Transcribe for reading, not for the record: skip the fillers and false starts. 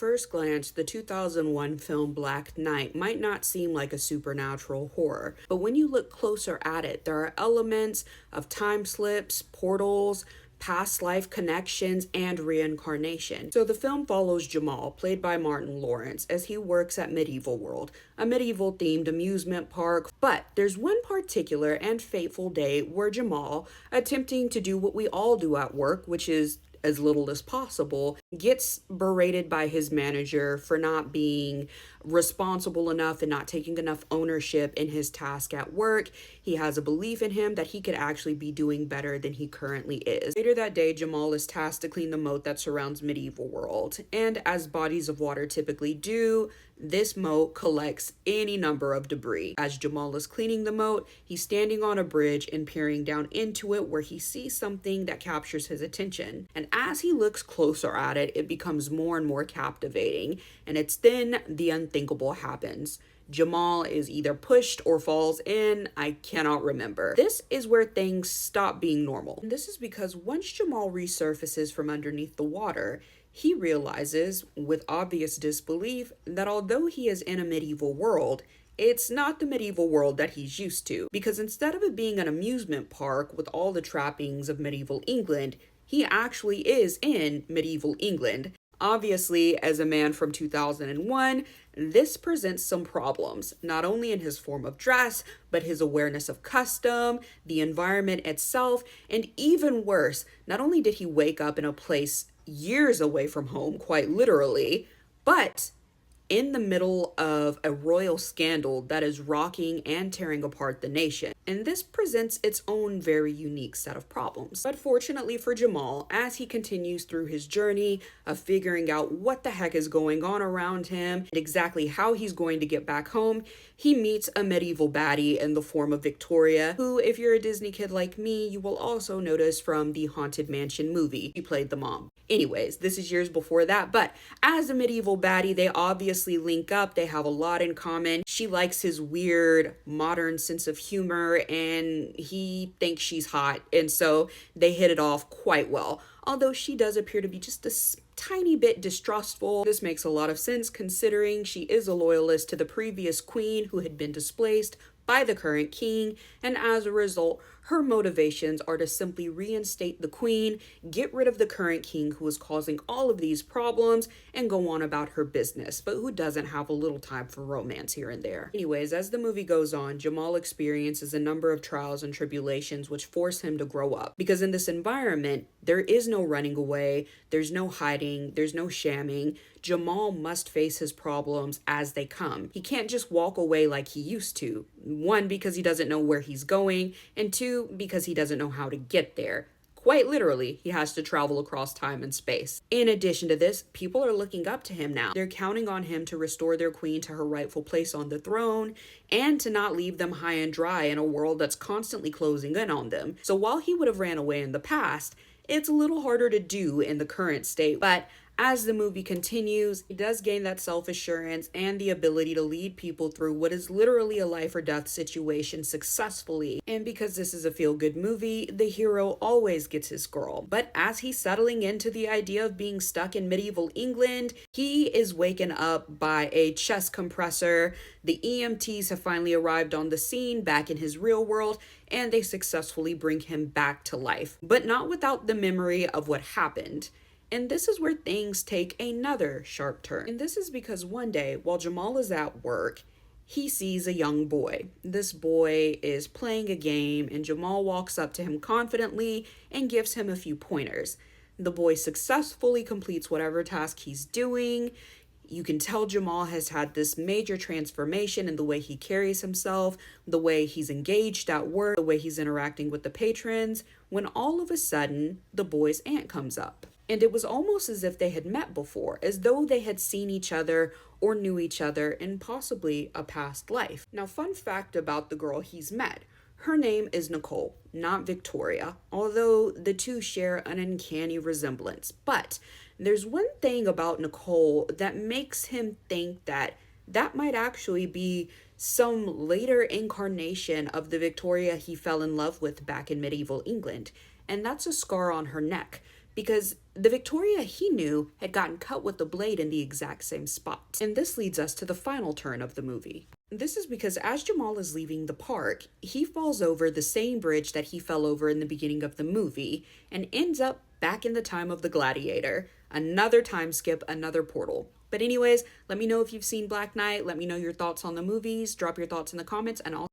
first glance, the 2001 film Black Knight might not seem like a supernatural horror, but when you look closer at it, there are elements of time slips, portals, past life connections, and reincarnation. So the film follows Jamal, played by Martin Lawrence, as he works at Medieval World, a medieval themed amusement park. But there's one particular and fateful day where Jamal, attempting to do what we all do at work, which is as little as possible, gets berated by his manager for not being responsible enough and not taking enough ownership in his task at work. He has a belief in him that he could actually be doing better than he currently is. Later that day, Jamal is tasked to clean the moat that surrounds Medieval World, and as bodies of water typically do, this moat collects any number of debris. As Jamal is cleaning the moat, he's standing on a bridge and peering down into it where he sees something that captures his attention. And as he looks closer at it, it becomes more and more captivating. And it's then the unthinkable happens. Jamal is either pushed or falls in, I cannot remember. This is where things stop being normal. And this is because once Jamal resurfaces from underneath the water, he realizes, with obvious disbelief, that although he is in a medieval world, it's not the medieval world that he's used to. Because instead of it being an amusement park with all the trappings of medieval England, he actually is in medieval England. Obviously, as a man from 2001, this presents some problems, not only in his form of dress, but his awareness of custom, the environment itself, and even worse, not only did he wake up in a place years away from home, quite literally, but in the middle of a royal scandal that is rocking and tearing apart the nation. And this presents its own very unique set of problems. But fortunately for Jamal, as he continues through his journey of figuring out what the heck is going on around him and exactly how he's going to get back home, he meets a medieval baddie in the form of Victoria, who, if you're a Disney kid like me, you will also notice from the Haunted Mansion movie. She played the mom. Anyways, this is years before that, but as a medieval baddie, they obviously link up. They have a lot in common. She likes his weird, modern sense of humor, and he thinks she's hot, and so they hit it off quite well. Although she does appear to be just a tiny bit distrustful. This makes a lot of sense considering she is a loyalist to the previous queen who had been displaced by the current king, and as a result, her motivations are to simply reinstate the queen, get rid of the current king who is causing all of these problems, and go on about her business, but who doesn't have a little time for romance here and there. Anyways, as the movie goes on, Jamal experiences a number of trials and tribulations which force him to grow up, because in this environment, there is no running away, there's no hiding, there's no shamming. Jamal must face his problems as they come. He can't just walk away like he used to. One, because he doesn't know where he's going, and two, because he doesn't know how to get there. Quite literally, he has to travel across time and space. In addition to this, people are looking up to him now. They're counting on him to restore their queen to her rightful place on the throne and to not leave them high and dry in a world that's constantly closing in on them. So while he would have ran away in the past, it's a little harder to do in the current state, but as the movie continues, he does gain that self-assurance and the ability to lead people through what is literally a life or death situation successfully. And because this is a feel-good movie, the hero always gets his girl. But as he's settling into the idea of being stuck in medieval England, he is waken up by a chest compressor. The EMTs have finally arrived on the scene back in his real world, and they successfully bring him back to life, but not without the memory of what happened. And this is where things take another sharp turn. And this is because one day, while Jamal is at work, he sees a young boy. This boy is playing a game, and Jamal walks up to him confidently and gives him a few pointers. The boy successfully completes whatever task he's doing. You can tell Jamal has had this major transformation in the way he carries himself, the way he's engaged at work, the way he's interacting with the patrons, when all of a sudden, the boy's aunt comes up. And it was almost as if they had met before, as though they had seen each other or knew each other in possibly a past life. Now, fun fact about the girl he's met. Her name is Nicole, not Victoria, although the two share an uncanny resemblance. But there's one thing about Nicole that makes him think that that might actually be some later incarnation of the Victoria he fell in love with back in medieval England. And that's a scar on her neck. because the Victoria he knew had gotten cut with the blade in the exact same spot. And this leads us to the final turn of the movie. This is because as Jamal is leaving the park, he falls over the same bridge that he fell over in the beginning of the movie and ends up back in the time of the Gladiator. Another time skip, another portal. But anyways, let me know if you've seen Black Knight. Let me know your thoughts on the movies. Drop your thoughts in the comments, and I'll